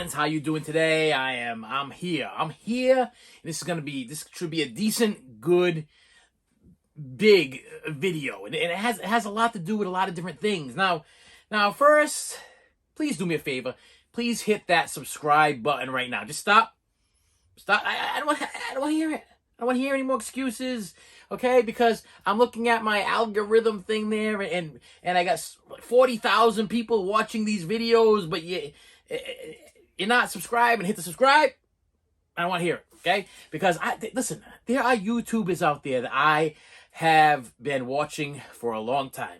friends, how you doing today? I'm here. This should be a decent, good, big video, and it has a lot to do with a lot of different things. Now first, please do me a favor. Please hit that subscribe button right now. Just stop. I don't want to hear it. I don't want to hear any more excuses, okay? Because I'm looking at my algorithm thing there, and I got 40,000 people watching these videos, but you're not subscribed and hit the subscribe. I don't want to hear it, okay? Because listen, there are YouTubers out there that I have been watching for a long time,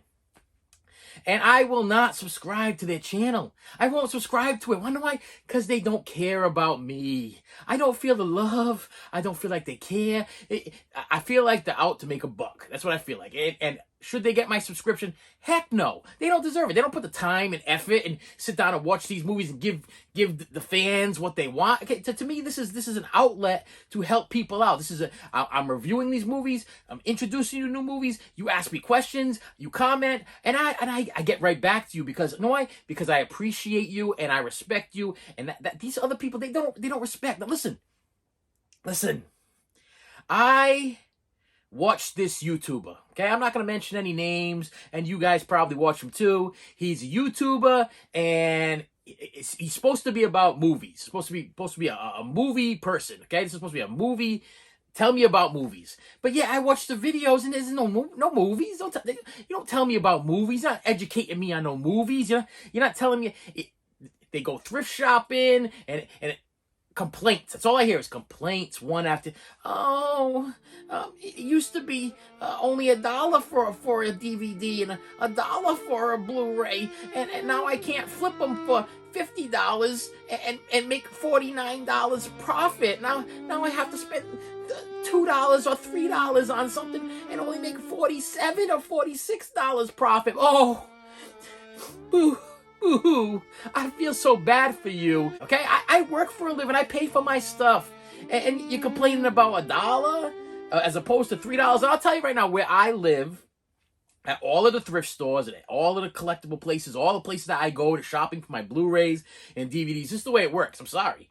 and I will not subscribe to their channel. I won't subscribe to it. Wonder why? Because they don't care about me. I don't feel the love. I don't feel like they care. I feel like they're out to make a buck. That's what I feel like. And should they get my subscription? Heck no. They don't deserve it. They don't put the time and effort and sit down and watch these movies and give the fans what they want. Okay, to me, this is an outlet to help people out. I'm reviewing these movies. I'm introducing you to new movies. You ask me questions. You comment, and I get right back to you because you know why? Because I appreciate you and I respect you, and that these other people they don't respect. Now listen. I watch this YouTuber, okay? I'm not going to mention any names, and you guys probably watch him too. He's a YouTuber, and he's supposed to be about movies. Supposed to be a movie person, okay? This is supposed to be a movie. Tell me about movies. But yeah, I watch the videos, and there's no movies. You don't tell me about movies. You're not educating me on no movies. You're not telling me. They go thrift shopping, and complaints. That's all I hear is complaints one after. It used to be only $1 for a DVD and $1 for a Blu-ray, and now I can't flip them for $50 and make $49 profit. Now I have to spend $2 or $3 on something and only make $47 or $46 profit. Oh, boo. Ooh, I feel so bad for you. Okay, I work for a living. I pay for my stuff, and you're complaining about $1 as opposed to $3. And I'll tell you right now, where I live, at all of the thrift stores and all of the collectible places, all the places that I go to shopping for my Blu-rays and DVDs, this is the way it works. I'm sorry.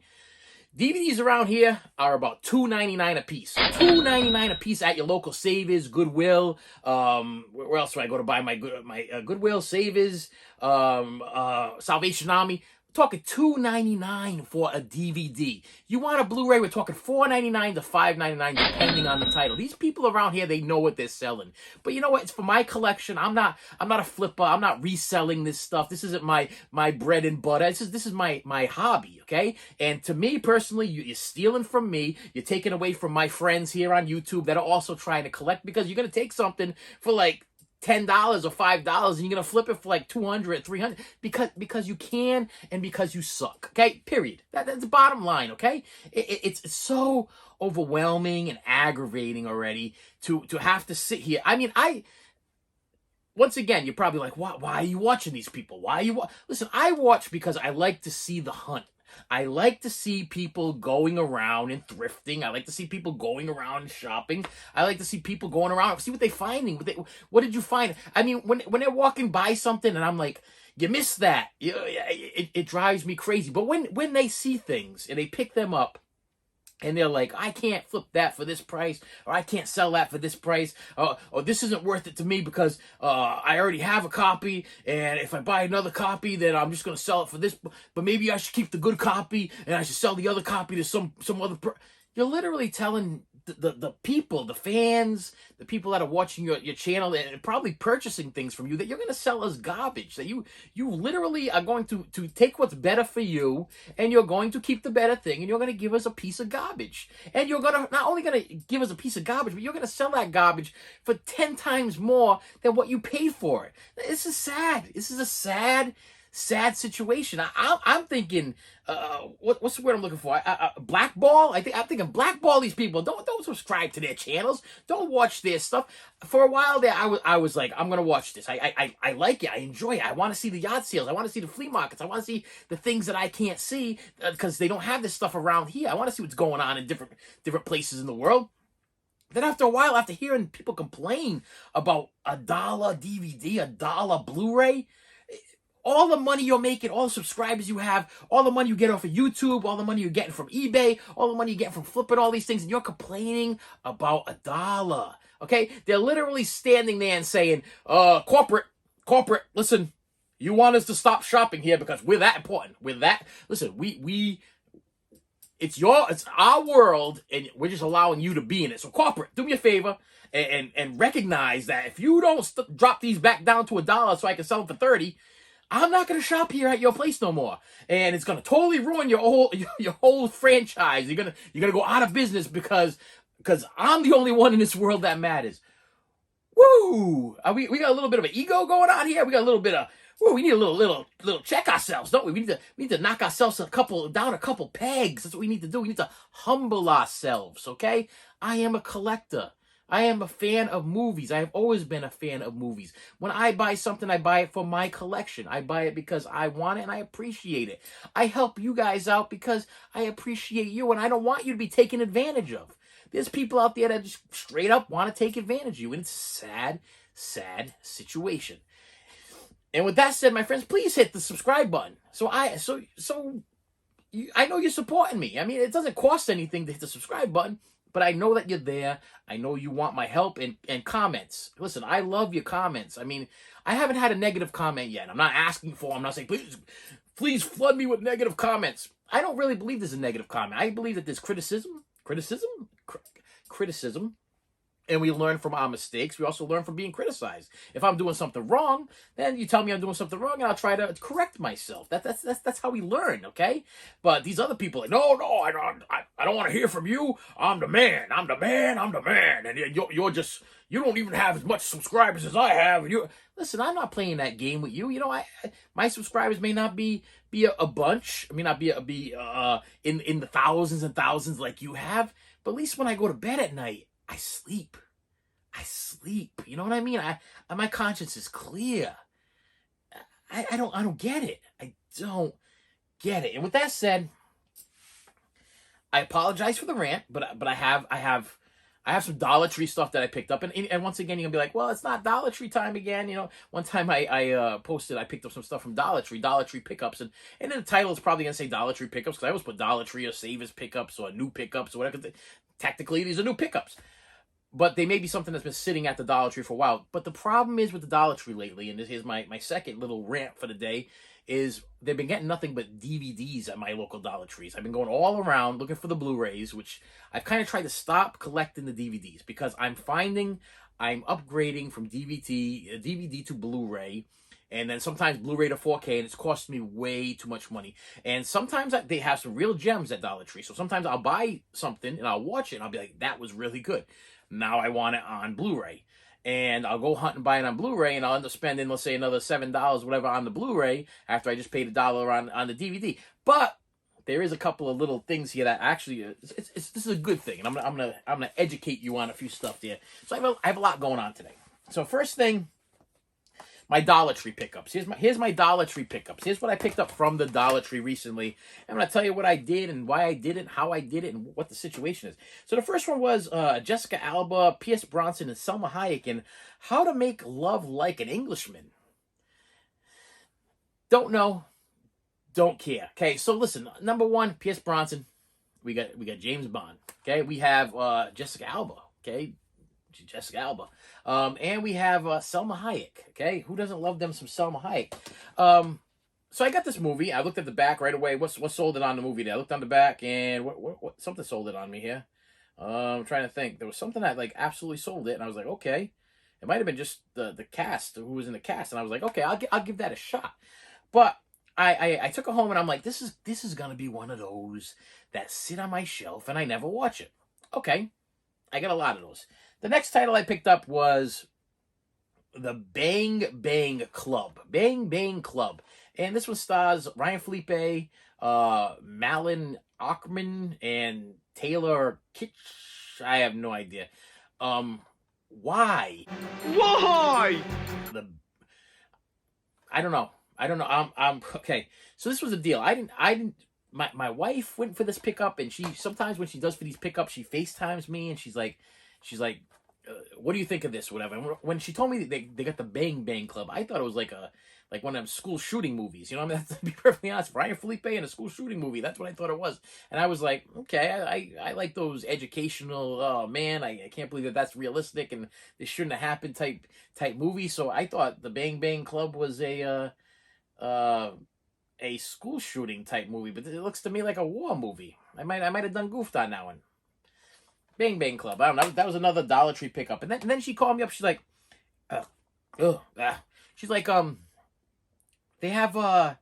DVDs around here are about $2.99 a piece. $2.99 a piece at your local Savers, Goodwill. Where else do I go to buy my Goodwill, Savers, Salvation Army? We're talking $2.99 for a DVD. You want a Blu-ray? We're talking $4.99 to $5.99, depending on the title. These people around here, they know what they're selling. But you know what? It's for my collection. I'm not a flipper. I'm not reselling this stuff. This isn't my bread and butter. This is my hobby. Okay? And to me personally, you're stealing from me. You're taking away from my friends here on YouTube that are also trying to collect, because you're gonna take something for like $10 or $5 and you're gonna flip it for like $200, $300 because you can and because you suck. Okay, period. That's the bottom line. Okay, it's so overwhelming and aggravating already to have to sit here. I mean, once again, you're probably like, why are you watching these people? Listen, I watch because I like to see the hunt. I like to see people going around and thrifting. I like to see people going around and shopping. I like to see people going around, see what they're finding. What did you find? I mean, when they're walking by something and I'm like, you missed that. It drives me crazy. But when they see things and they pick them up, and they're like, I can't flip that for this price, or I can't sell that for this price, or this isn't worth it to me because I already have a copy, and if I buy another copy, then I'm just going to sell it for this, but maybe I should keep the good copy, and I should sell the other copy to some other You're literally telling the people, the fans, the people that are watching your channel and probably purchasing things from you that you're going to sell as garbage, that you literally are going to take what's better for you and you're going to keep the better thing and you're going to give us a piece of garbage. And you're going to not only going to give us a piece of garbage, but you're going to sell that garbage for 10 times more than what you paid for it. This is sad. This is a sad situation. I'm thinking, what's the word I'm looking for? Blackball. I'm thinking blackball these people. Don't subscribe to their channels. Don't watch their stuff. For a while there, I was like, I'm gonna watch this. I like it. I enjoy it. I want to see the yard sales. I want to see the flea markets. I want to see the things that I can't see because they don't have this stuff around here. I want to see what's going on in different places in the world. Then after a while, after hearing people complain about $1 DVD, $1 Blu-ray, all the money you're making, all the subscribers you have, all the money you get off of YouTube, all the money you're getting from eBay, all the money you're getting from flipping all these things, and you're complaining about $1. Okay? They're literally standing there and saying, corporate, listen, you want us to stop shopping here because we're that important. We're that, listen, it's our world, and we're just allowing you to be in it. So corporate, do me a favor and recognize that if you don't drop these back down to $1 so I can sell them for 30, I'm not going to shop here at your place no more. And it's going to totally ruin your whole franchise. You're going to go out of business because I'm the only one in this world that matters. Woo! We got a little bit of an ego going on here. We got a little bit of, we need a little check ourselves, don't we? We need to knock ourselves down a couple pegs. That's what we need to do. We need to humble ourselves, okay? I am a collector. I am a fan of movies. I have always been a fan of movies. When I buy something, I buy it for my collection. I buy it because I want it and I appreciate it. I help you guys out because I appreciate you and I don't want you to be taken advantage of. There's people out there that just straight up want to take advantage of you, and it's a sad, sad situation. And with that said, my friends, please hit the subscribe button. I know you're supporting me. I mean, it doesn't cost anything to hit the subscribe button, but I know that you're there. I know you want my help and comments. Listen, I love your comments. I mean, I haven't had a negative comment yet. I'm not asking for them. I'm not saying, please flood me with negative comments. I don't really believe there's a negative comment. I believe that there's criticism, and we learn from our mistakes. We also learn from being criticized. If I'm doing something wrong, then you tell me I'm doing something wrong, and I'll try to correct myself. That's how we learn, okay? But these other people are like, no, I don't want to hear from you. I'm the man, and you don't even have as much subscribers as I have. And listen, I'm not playing that game with you. You know, my subscribers may not be a bunch. I mean, not be in the thousands and thousands like you have. But at least when I go to bed at night, I sleep. You know what I mean? My conscience is clear. I don't get it. I don't get it. And with that said, I apologize for the rant, but I have some Dollar Tree stuff that I picked up, and once again, you're gonna be like, well, it's not Dollar Tree time again. You know, one time I posted, I picked up some stuff from Dollar Tree pickups, and then the title is probably gonna say Dollar Tree pickups, because I always put Dollar Tree or Savers pickups or new pickups or whatever. Technically, these are new pickups, but they may be something that's been sitting at the Dollar Tree for a while. But the problem is with the Dollar Tree lately, and this is my second little rant for the day, is they've been getting nothing but DVDs at my local Dollar Trees. I've been going all around looking for the Blu-rays, which I've kind of tried to stop collecting the DVDs because I'm finding I'm upgrading from DVD to Blu-ray, and then sometimes Blu-ray to 4K, and it's costing me way too much money. And sometimes they have some real gems at Dollar Tree. So sometimes I'll buy something and I'll watch it and I'll be like, that was really good. Now I want it on Blu-ray. And I'll go hunt and buy it on Blu-ray, and I'll end up spending, let's say, another $7, whatever, on the Blu-ray after I just paid $1 on the DVD. But there is a couple of little things here that actually this is a good thing, and I'm gonna educate you on a few stuff there. So I have a lot going on today. So first thing, my Dollar Tree pickups. Here's my Dollar Tree pickups. Here's what I picked up from the Dollar Tree recently. I'm going to tell you what I did and why I did it, how I did it, and what the situation is. So the first one was Jessica Alba, Pierce Brosnan, and Selma Hayek in How to Make Love Like an Englishman. Don't know. Don't care. Okay, so listen. Number one, Pierce Brosnan. We got James Bond. Okay, we have Jessica Alba. Okay, Jessica Alba. And we have Selma Hayek. Okay, who doesn't love them some Selma Hayek? So I got this movie. I looked at the back right away. What sold it on the movie there? I looked on the back, and what something sold it on me here. I'm trying to think. There was something that like absolutely sold it, and I was like, okay. It might have been just the cast, who was in the cast, and I was like, okay, I'll give that a shot. But I took it home, and I'm like, this is gonna be one of those that sit on my shelf, and I never watch it. Okay, I got a lot of those. The next title I picked up was The Bang Bang Club. Bang Bang Club. And this one stars Ryan Felipe, Malin Achman, and Taylor Kitsch. I have no idea. Why? Why? I don't know. I'm okay. So this was a deal. I didn't. My wife went for this pickup, and she sometimes when she does for these pickups, she FaceTimes me, and she's like, what do you think of this? Whatever. And when she told me they got the Bang Bang Club, I thought it was like one of them school shooting movies. You know, I mean, to be perfectly honest, Brian Felipe in a school shooting movie. That's what I thought it was. And I was like, okay, I like those educational. Oh man, I can't believe that that's realistic and this shouldn't have happened type movie. So I thought the Bang Bang Club was a school shooting type movie, but it looks to me like a war movie. I might have done goofed on that one. Bang Bang Club. I don't know. That was another Dollar Tree pickup. And then she called me up. She's like, she's like, they have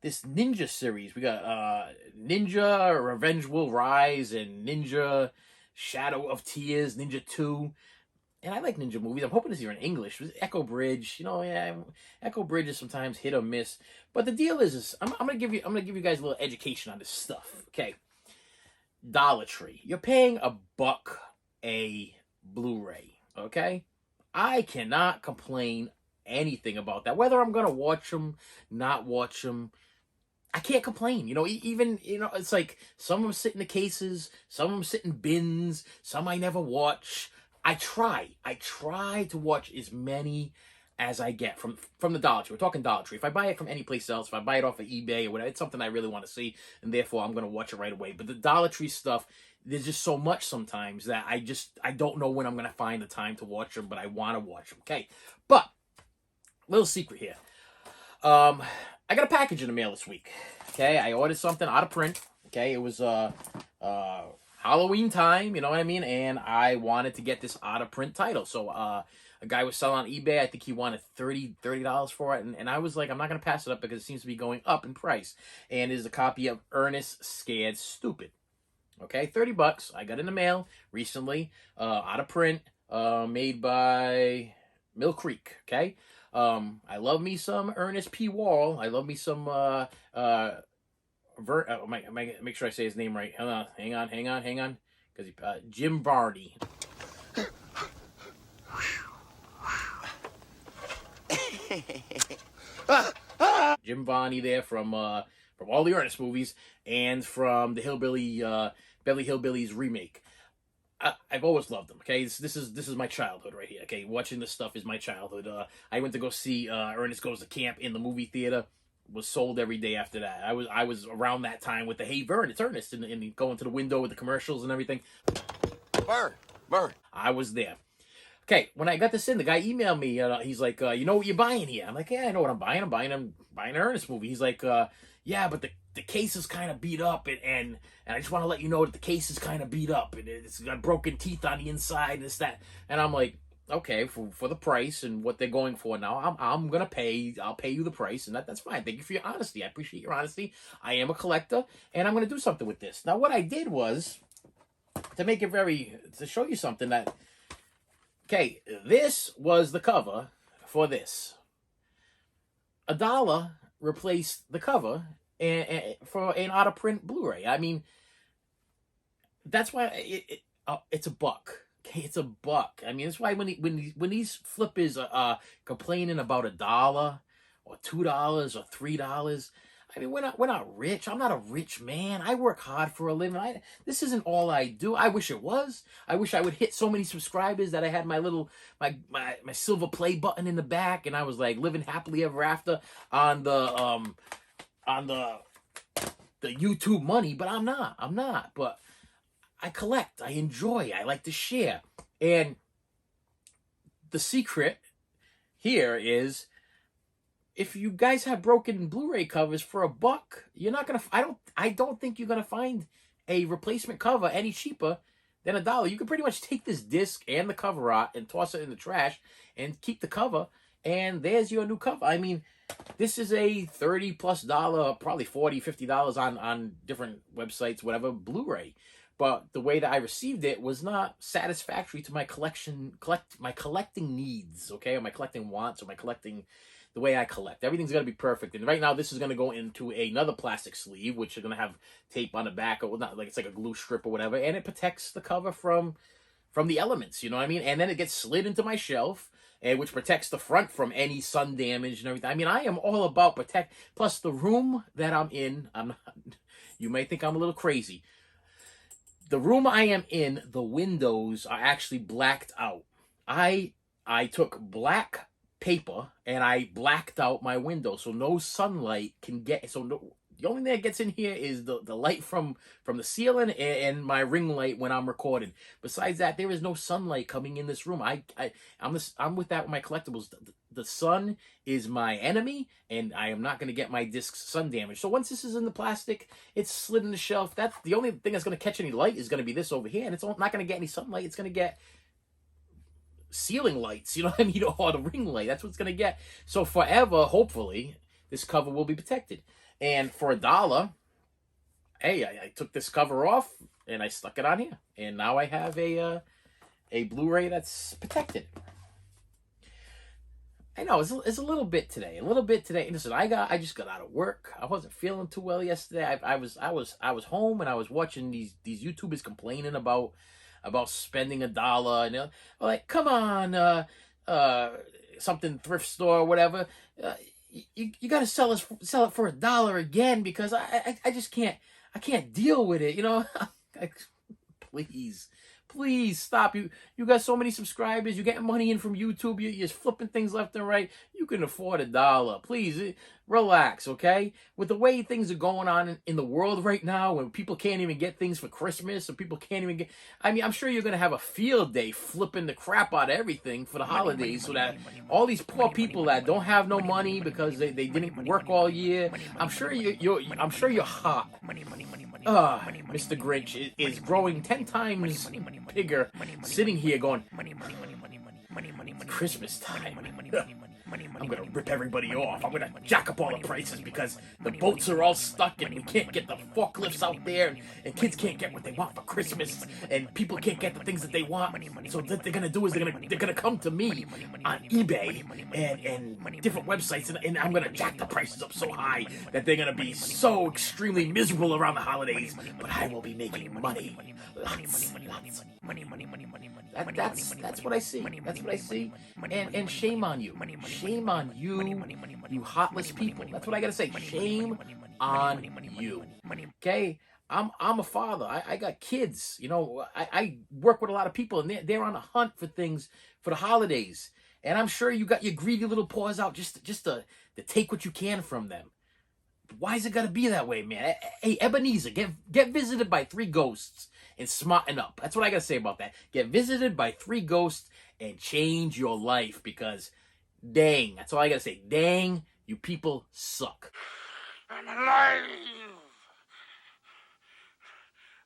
this Ninja series. We got Ninja Revenge Will Rise and Ninja Shadow of Tears, Ninja 2. And I like ninja movies. I'm hoping to see her in English. Echo Bridge, you know, yeah, Echo Bridge is sometimes hit or miss. But the deal is I'm gonna give you guys a little education on this stuff. Okay. Dollar Tree. You're paying $1 a Blu-ray. Okay? I cannot complain anything about that. Whether I'm gonna watch them, not watch them, I can't complain. You know, even, you know, it's like some of them sit in the cases, some of them sit in bins, some I never watch. I try to watch as many as I get from the Dollar Tree. We're talking Dollar Tree. If I buy it from any place else, if I buy it off of eBay or whatever, it's something I really want to see, and therefore I'm going to watch it right away. But the Dollar Tree stuff, there's just so much sometimes that I don't know when I'm going to find the time to watch them, but I want to watch them. Okay, but little secret here. I got a package in the mail this week. Okay, I ordered something out of print. Okay, it was Halloween time, you know what I mean? And I wanted to get this out of print title. So a guy was selling on eBay. I think he wanted $30 for it. And I was like, I'm not going to pass it up because it seems to be going up in price. And it is a copy of Ernest Scared Stupid. Okay, $30. I got in the mail recently, out of print, made by Mill Creek. Okay. I love me some Ernest P. Wall. I love me some make sure I say his name right. Hang on. Because Jim Varney. Jim Varney there from all the Ernest movies and from the Beverly Hillbillies remake. I've always loved them. Okay, this is my childhood right here. Okay, watching this stuff is my childhood. I went to go see Ernest Goes to Camp in the movie theater. Was sold every day after that. I was around that time with the Hey Vern, it's Ernest, and going to the window with the commercials and everything. Vern. I was there. Okay, when I got this in, the guy emailed me. He's like, you know what you're buying here? I'm like, yeah, I know what I'm buying. I'm buying an Ernest movie. He's like, yeah, but the case is kind of beat up, and I just want to let you know that the case is kind of beat up, and it's got broken teeth on the inside, this, that. And I'm like, okay, for the price and what they're going for now, I'm gonna pay. I'll pay you the price, and that's fine. Thank you for your honesty. I appreciate your honesty. I am a collector, and I'm gonna do something with this. Now, what I did was to show you something that. Okay, this was the cover for this. $1 replaced the cover for an out of print Blu-ray. I mean, that's why it's $1. Okay, it's $1. I mean, that's why when these flippers are complaining about $1 or $2 or $3, I mean, we're not rich. I'm not a rich man. I work hard for a living. This isn't all I do. I wish it was. I wish I would hit so many subscribers that I had my little my silver play button in the back, and I was like living happily ever after on the YouTube money. But I'm not. But I collect. I enjoy. I like to share. And the secret here is, if you guys have broken Blu-ray covers for $1, you're not gonna. I don't think you're gonna find a replacement cover any cheaper than $1. You can pretty much take this disc and the cover out and toss it in the trash and keep the cover, and there's your new cover. I mean, this is a $30+, probably $40, $50 on different websites, whatever, Blu-ray. But the way that I received it was not satisfactory to my collecting needs, okay, or my collecting wants, or the way I collect. Everything's going to be perfect. And right now, this is going to go into another plastic sleeve, which are going to have tape on the back, or not, like it's like a glue strip or whatever, and it protects the cover from the elements, you know what I mean? And then it gets slid into my shelf, and which protects the front from any sun damage and everything. I mean, I am all about protect. Plus, the room that I'm in, you may think I'm a little crazy. The room I am in, the windows are actually blacked out. I took black paper and I blacked out my window so no sunlight can get. So no, the only thing that gets in here is the light from the ceiling and my ring light when I'm recording. Besides that, there is no sunlight coming in this room. I'm with that with my collectibles. The sun is my enemy, and I am not going to get my discs sun damaged. So once this is in the plastic, it's slid in the shelf. That's the only thing that's going to catch any light is going to be this over here, and it's not going to get any sunlight. It's going to get ceiling lights, you know what I mean, or the ring light. That's what it's going to get. So forever, hopefully, this cover will be protected. And for $1, hey, I took this cover off and I stuck it on here, and now I have a Blu-ray that's protected. I know it's a little bit today, Listen, I just got out of work. I wasn't feeling too well yesterday. I was home and I was watching these YouTubers complaining about spending $1, and they're like, come on, something thrift store or whatever. You got to sell it for $1 again, because I just can't deal with it, you know. Please stop. You got so many subscribers. You're getting money in from YouTube. You're just flipping things left and right. You can afford $1. Please relax, okay? With the way things are going on in the world right now, when people can't even get things for Christmas, and people can't even get... I mean, I'm sure you're going to have a field day flipping the crap out of everything for the holidays, so that all these poor people that don't have no money because they didn't work all year, I'm sure your heart, Mr. Grinch, is growing 10 times bigger, sitting here going, it's Christmas time. I'm gonna rip everybody off. I'm gonna jack up all the prices because the boats are all stuck and we can't get the forklifts out there, and kids can't get what they want for Christmas, and people can't get the things that they want. So what they're gonna do is they're gonna come to me on eBay and different websites, and I'm gonna jack the prices up so high that they're gonna be so extremely miserable around the holidays. But I will be making money. Lots. That's what I see. That's what I see. And shame on you. Shame on you, you heartless people. That's what I gotta say. Shame on you. Okay? I'm a father. I got kids. You know, I work with a lot of people, and they're on a hunt for things for the holidays. And I'm sure you got your greedy little paws out just to take what you can from them. Why is it gotta be that way, man? Hey, Ebenezer, get visited by 3 ghosts and smarten up. That's what I gotta say about that. Get visited by 3 ghosts and change your life, because dang, that's all I gotta say. Dang, you people suck. I'm alive.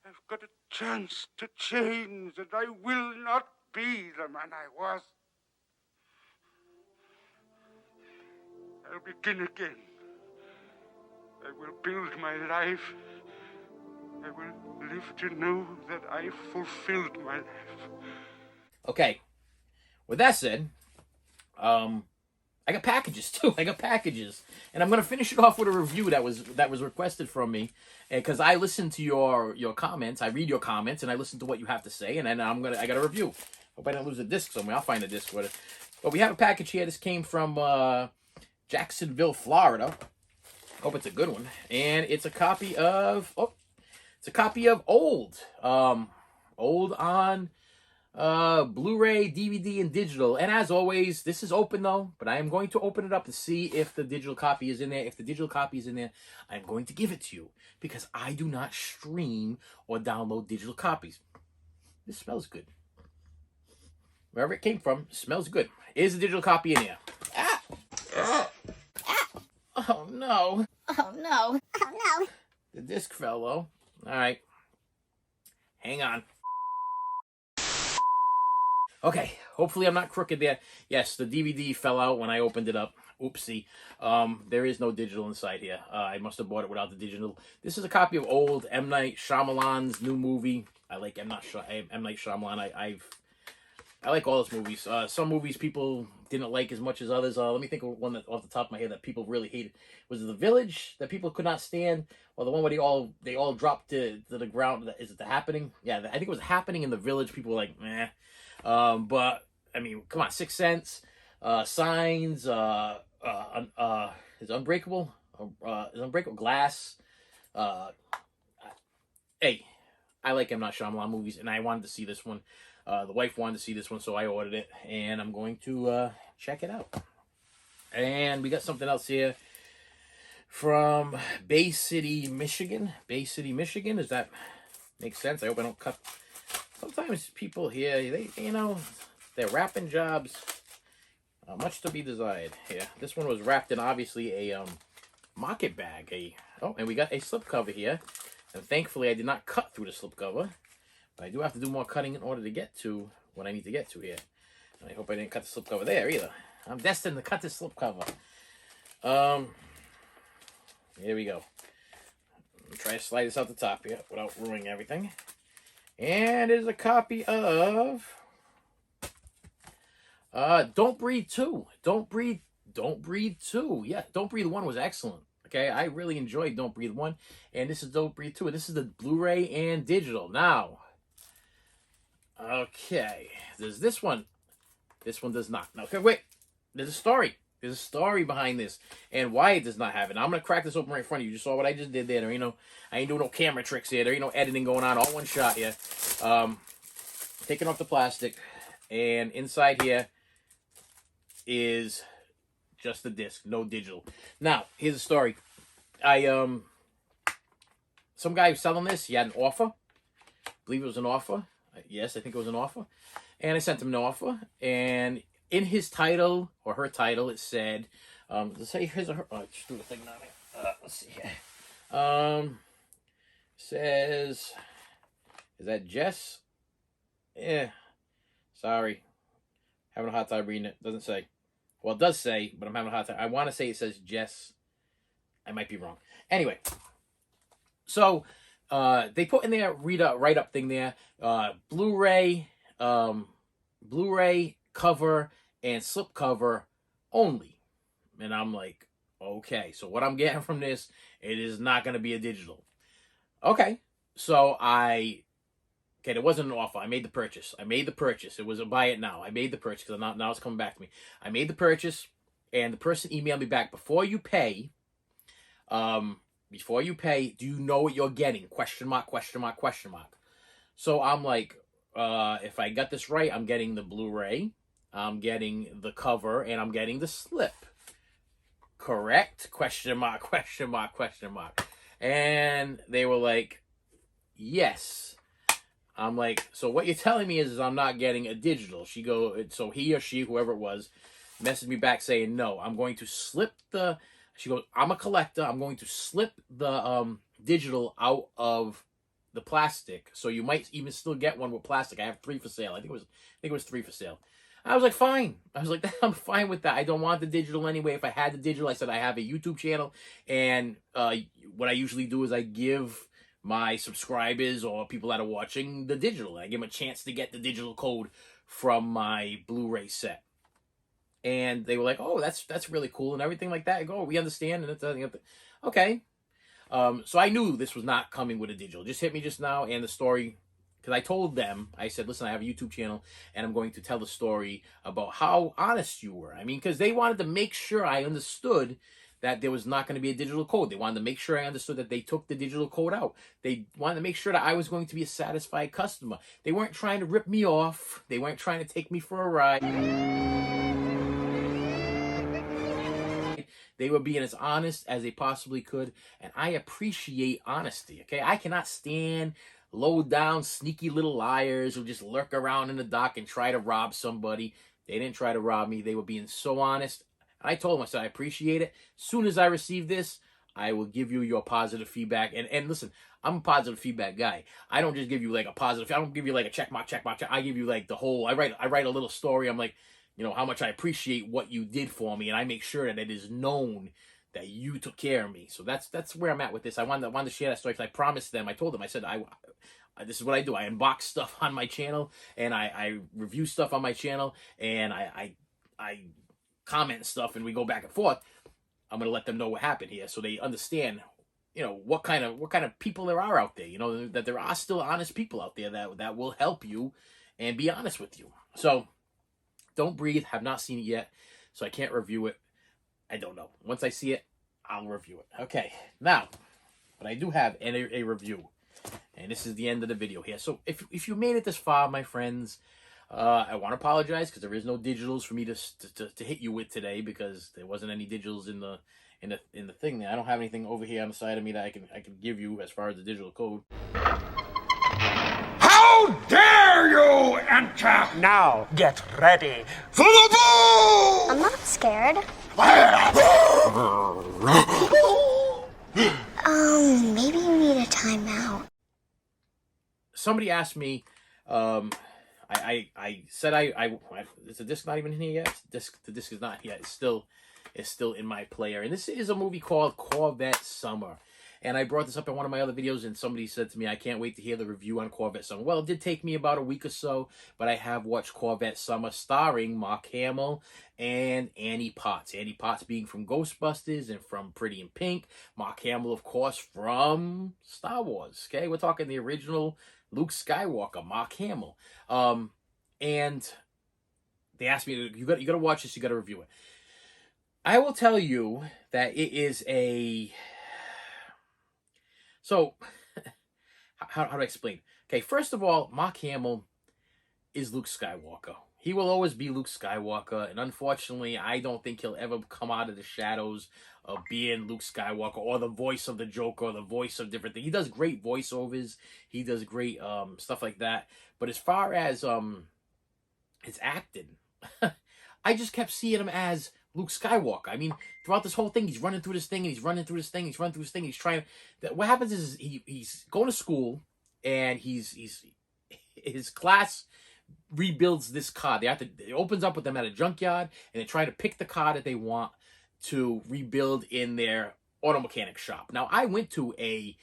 I've got a chance to change, and I will not be the man I was. I'll begin again. I will build my life. I will live to know that I fulfilled my life. Okay, with that said, I got packages too. I got packages, and I'm gonna finish it off with a review that was requested from me, because I listen to your comments. I read your comments, and I listen to what you have to say, and then I got a review. Hope I don't lose a disc somewhere. I'll find a disc with it. But we have a package here. This came from Jacksonville, Florida. Hope it's a good one, and it's a copy of Old on Blu-ray, DVD, and digital. And as always, this is open though, but I am going to open it up to see if the digital copy is in there. If the digital copy is in there, I'm going to give it to you, because I do not stream or download digital copies. This smells good. Wherever it came from, smells good. Is the digital copy in here? Ah! Oh no. Oh no. Oh no. The disc fell though. Alright. Hang on. Okay, hopefully I'm not crooked there. Yes, the DVD fell out when I opened it up. Oopsie. There is no digital inside here. I must have bought it without the digital. This is a copy of Old, M. Night Shyamalan's new movie. I like M. Night Shyamalan. I like all his movies. Some movies people didn't like as much as others. Let me think of one that off the top of my head that people really hated. Was it The Village that people could not stand, or the one where they all dropped to the ground? Is it The Happening? Yeah, I think it was Happening in The Village. People were like, meh. But I mean, come on, Sixth Sense, Signs, is Unbreakable, Glass. Hey, I like M. Night Shyamalan movies, and I wanted to see this one. The wife wanted to see this one, so I ordered it, and I'm going to check it out. And we got something else here from Bay City, Michigan. Bay City, Michigan. Does that make sense? I hope I don't cut. Sometimes people here, their wrapping jobs, much to be desired. Here, this one was wrapped in obviously a market bag. And we got a slipcover here. And thankfully, I did not cut through the slipcover. But I do have to do more cutting in order to get to what I need to get to here. And I hope I didn't cut the slipcover there either. I'm destined to cut this slipcover. Here we go. I'm trying to slide this out the top here without ruining everything. And there's a copy of Don't Breathe 2. Don't Breathe 2. Yeah, Don't Breathe 1 was excellent. Okay, I really enjoyed Don't Breathe 1. And this is Don't Breathe 2. And this is the Blu-ray and digital. Now, okay, there's this one. This one does not. Okay, wait. There's a story. There's a story behind this and why it does not have it. Now, I'm going to crack this open right in front of you. You just saw what I just did there. I ain't doing no camera tricks here. There ain't no editing going on. All one shot here. Taking off the plastic. And inside here is just the disc. No digital. Now, here's the story. Some guy was selling this. He had an offer. I believe it was an offer. Yes, I think it was an offer. And I sent him an offer. And in his title, or her title, it said, let's say his or her, just do the thing now. Let's see here. Says, is that Jess? Yeah. Sorry. Having a hard time reading it. Doesn't say. Well, it does say, but I'm having a hard time. I want to say it says Jess. I might be wrong. Anyway. So, they put in their write-up thing there, Blu-ray cover and slipcover only. And I'm like, okay, so what I'm getting from this, it is not going to be a digital. Okay, so there wasn't an offer. I made the purchase. It was a buy it now. I made the purchase because now it's coming back to me. I made the purchase, and the person emailed me back, before you pay, do you know what you're getting? Question mark, question mark, question mark. So I'm like, if I got this right, I'm getting the Blu-ray, I'm getting the cover, and I'm getting the slip. Correct? Question mark, question mark, question mark. And they were like, yes. I'm like, so what you're telling me is I'm not getting a digital. So he or she, whoever it was, messaged me back saying, no, I'm going to slip she goes, I'm a collector. I'm going to slip the digital out of the plastic. So you might even still get one with plastic. I have 3 for sale. I think it was 3 for sale. I was like, fine. I was like, I'm fine with that. I don't want the digital anyway. If I had the digital, I said I have a YouTube channel. And what I usually do is I give my subscribers or people that are watching the digital. I give them a chance to get the digital code from my Blu-ray set. And they were like, oh, that's really cool and everything like that. I go, oh, we understand. And it's okay. So I knew this was not coming with a digital. It just hit me just now, and the story, because I told them, I said, listen, I have a YouTube channel, and I'm going to tell the story about how honest you were. I mean, because they wanted to make sure I understood that there was not going to be a digital code. They wanted to make sure I understood that they took the digital code out. They wanted to make sure that I was going to be a satisfied customer. They weren't trying to rip me off. They weren't trying to take me for a ride. They were being as honest as they possibly could, and I appreciate honesty, okay? I cannot stand low-down, sneaky little liars who just lurk around in the dock and try to rob somebody. They didn't try to rob me. They were being so honest. I told them, I said, I appreciate it. As soon as I receive this, I will give you your positive feedback. And listen, I'm a positive feedback guy. I don't just give you like a positive, I don't give you like a check mark. I give you like the whole, I write a little story. I'm like, how much I appreciate what you did for me, and I make sure that it is known that you took care of me. So that's where I'm at with this. I wanted to share that story because I promised them. I told them, I said, this is what I do. I unbox stuff on my channel, and I review stuff on my channel, and I comment stuff, and we go back and forth. I'm gonna let them know what happened here, so they understand, what kind of people there are out there. That there are still honest people out there that will help you and be honest with you. So. Don't Breathe. Have not seen it yet, so I can't review it. I don't know. Once I see it, I'll review it. Okay, now, but I do have a review, and this is the end of the video here. So if you made it this far, my friends, I want to apologize because there is no digitals for me to hit you with today because there wasn't any digitals in the thing there. I don't have anything over here on the side of me that I can give you as far as the digital code. How dare you enter! Now get ready for the ball! I'm not scared. Maybe you need a timeout. Somebody asked me, I said is the disc not even in here yet? The disc is not here. It's still in my player. And this is a movie called Corvette Summer. And I brought this up in one of my other videos, and somebody said to me, I can't wait to hear the review on Corvette Summer. Well, it did take me about a week or so, but I have watched Corvette Summer starring Mark Hamill and Annie Potts. Annie Potts being from Ghostbusters and from Pretty in Pink. Mark Hamill, of course, from Star Wars. Okay, we're talking the original Luke Skywalker, Mark Hamill. And they asked me, you got to watch this, you got to review it. I will tell you that it is a... So, how do I explain? Okay, first of all, Mark Hamill is Luke Skywalker. He will always be Luke Skywalker, and unfortunately, I don't think he'll ever come out of the shadows of being Luke Skywalker or the voice of the Joker or the voice of different things. He does great voiceovers. He does great stuff like that. But as far as his acting, I just kept seeing him as Luke Skywalker. I mean, throughout this whole thing, he's running through this thing, and he's running through this thing, he's running through this thing, he's trying... What happens is he's going to school, and his class rebuilds this car. It opens up with them at a junkyard, and they try to pick the car that they want to rebuild in their auto mechanic shop. Now, I went to a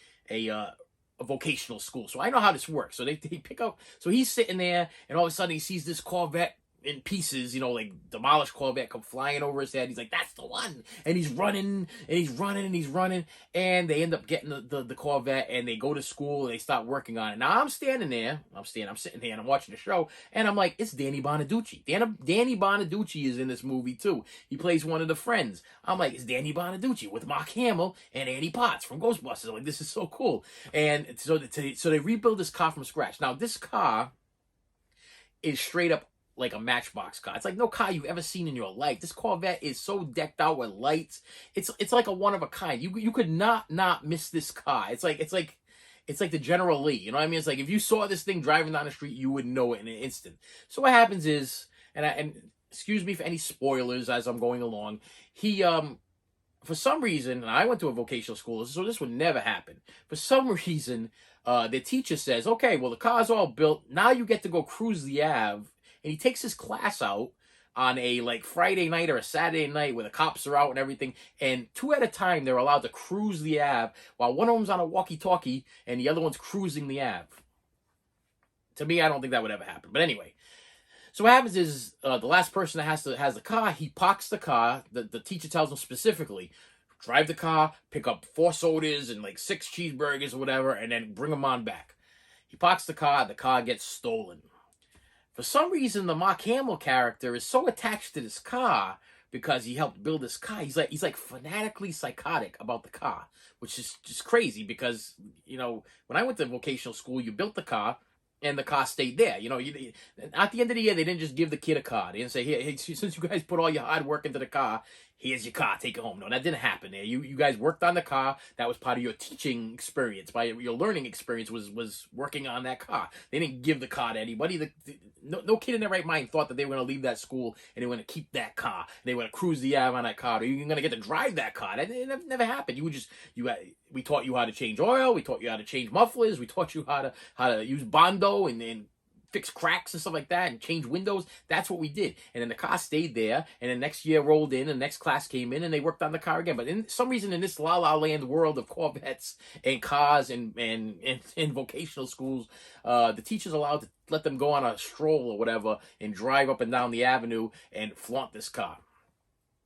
vocational school, so I know how this works. So they pick up... So he's sitting there, and all of a sudden he sees this Corvette in pieces, you know, like demolished Corvette come flying over his head. He's like, that's the one. And he's running, and he's running, and he's running. And they end up getting the Corvette, and they go to school, and they start working on it. Now, I'm sitting there, and I'm watching the show, and I'm like, it's Danny Bonaducci. Danny Bonaducci is in this movie, too. He plays one of the friends. I'm like, it's Danny Bonaducci with Mark Hamill and Annie Potts from Ghostbusters. I'm like, this is so cool. And so they rebuild this car from scratch. Now, this car is straight up like a Matchbox car. It's like no car you've ever seen in your life. This Corvette is so decked out with lights. It's like a one of a kind. You could not miss this car. It's like the General Lee. You know what I mean? It's like if you saw this thing driving down the street, you would know it in an instant. So what happens is, and excuse me for any spoilers as I'm going along, he for some reason, and I went to a vocational school, so this would never happen. For some reason, the teacher says, okay, well, the car's all built. Now you get to go cruise the Ave. And he takes his class out on a like Friday night or a Saturday night where the cops are out and everything. And two at a time, they're allowed to cruise the Ave while one of them's on a walkie-talkie and the other one's cruising the Ave. To me, I don't think that would ever happen. But anyway, so what happens is the last person that has the car, he parks the car. The teacher tells him specifically, drive the car, pick up 4 sodas and like 6 cheeseburgers or whatever, and then bring them on back. He parks the car gets stolen. For some reason, the Mark Hamill character is so attached to this car because he helped build this car. He's like fanatically psychotic about the car, which is just crazy because, you know, when I went to vocational school, you built the car and the car stayed there. You know, at the end of the year, they didn't just give the kid a car. They didn't say, hey, since you guys put all your hard work into the car, here's your car, take it home. No, that didn't happen there. You guys worked on the car. That was part of your teaching experience. Your learning experience was working on that car. They didn't give the car to anybody. No kid in their right mind thought that they were going to leave that school and they were going to keep that car. They were going to cruise the Ave on that car. Or you're going to get to drive that car. That never happened. We taught you how to change oil. We taught you how to change mufflers. We taught you how to use Bondo and fix cracks and stuff like that and change windows. That's what we did. And then the car stayed there. And the next year rolled in and the next class came in and they worked on the car again. But in some reason in this La La Land world of Corvettes and cars and vocational schools, the teacher's allowed to let them go on a stroll or whatever and drive up and down the avenue and flaunt this car.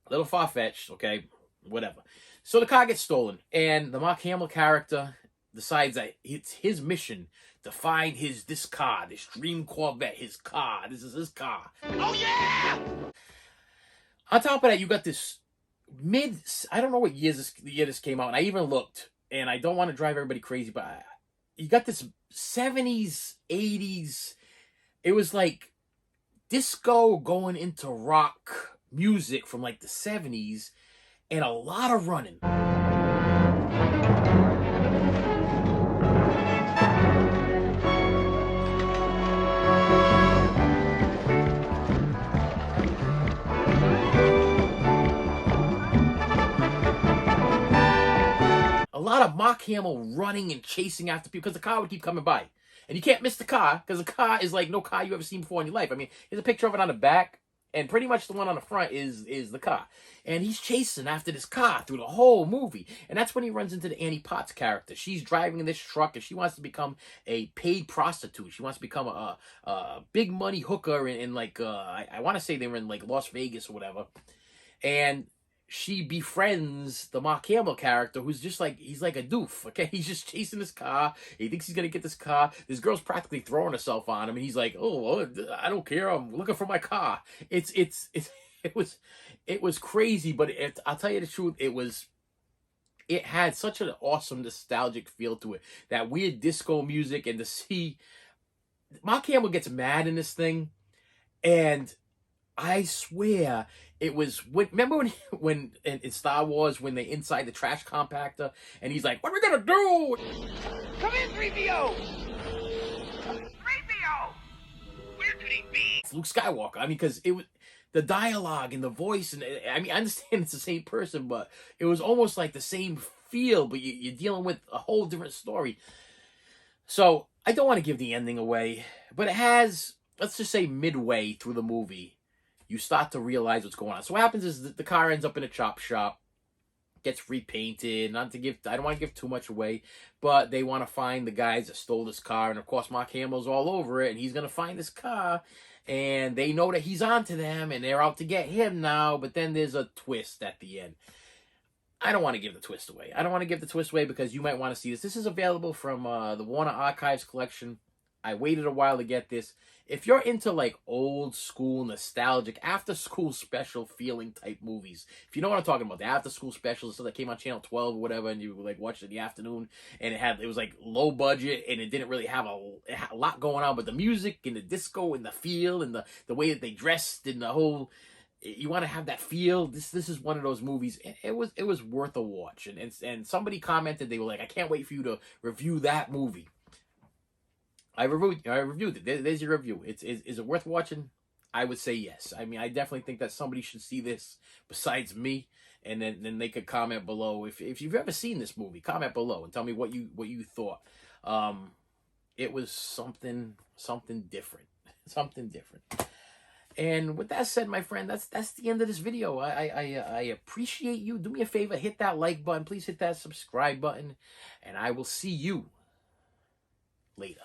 A little far-fetched, okay? Whatever. So the car gets stolen. And the Mark Hamill character decides that it's his mission to find this car, this dream Corvette, his car. This is his car. Oh, yeah! On top of that, you got this I don't know what year this came out, and I even looked, and I don't want to drive everybody crazy, but you got this 70s, 80s, it was like disco going into rock music from like the 70s, and a lot of running. A lot of Mark Hamill running and chasing after people because the car would keep coming by. And you can't miss the car because the car is like no car you've ever seen before in your life. I mean, there's a picture of it on the back, and pretty much the one on the front is the car. And he's chasing after this car through the whole movie. And that's when he runs into the Annie Potts character. She's driving this truck, and she wants to become a paid prostitute. She wants to become a big money hooker in like, I want to say they were in like Las Vegas or whatever. And she befriends the Mark Hamill character, who's just like, he's like a doof, okay? He's just chasing this car. He thinks he's going to get this car. This girl's practically throwing herself on him, and he's like, oh, I don't care. I'm looking for my car. It was crazy, but I'll tell you the truth, it had such an awesome nostalgic feel to it. That weird disco music, and to see Mark Hamill gets mad in this thing, and I swear it was remember when in Star Wars when they inside the trash compactor and he's like, "What are we gonna do?" Come in, 3PO! 3PO! Where could he be? It's Luke Skywalker. I mean, because it was the dialogue and the voice, and I mean, I understand it's the same person, but it was almost like the same feel, but you're dealing with a whole different story. So I don't want to give the ending away, but it has, let's just say, midway through the movie, you start to realize what's going on. So what happens is that the car ends up in a chop shop, gets repainted. I don't want to give too much away, but they want to find the guys that stole this car. And of course, Mark Hamill's all over it, and he's going to find this car. And they know that he's onto them, and they're out to get him now. But then there's a twist at the end. I don't want to give the twist away. I don't want to give the twist away because you might want to see this. This is available from the Warner Archives collection. I waited a while to get this. If you're into like old school, nostalgic, after school special feeling type movies, if you know what I'm talking about, the after school specials, so that came on Channel 12 or whatever, and you like watched it in the afternoon, and it was like low budget, and it didn't really have it had a lot going on, but the music and the disco and the feel and the way that they dressed and the whole, you want to have that feel. This is one of those movies. It was worth a watch, and somebody commented, they were like, I can't wait for you to review that movie. I reviewed it. There's your review. Is it worth watching? I would say yes. I mean, I definitely think that somebody should see this besides me, and then they could comment below if you've ever seen this movie. Comment below and tell me what you thought. It was something different, something different. And with that said, my friend, that's the end of this video. I appreciate you. Do me a favor, hit that like button. Please hit that subscribe button, and I will see you later.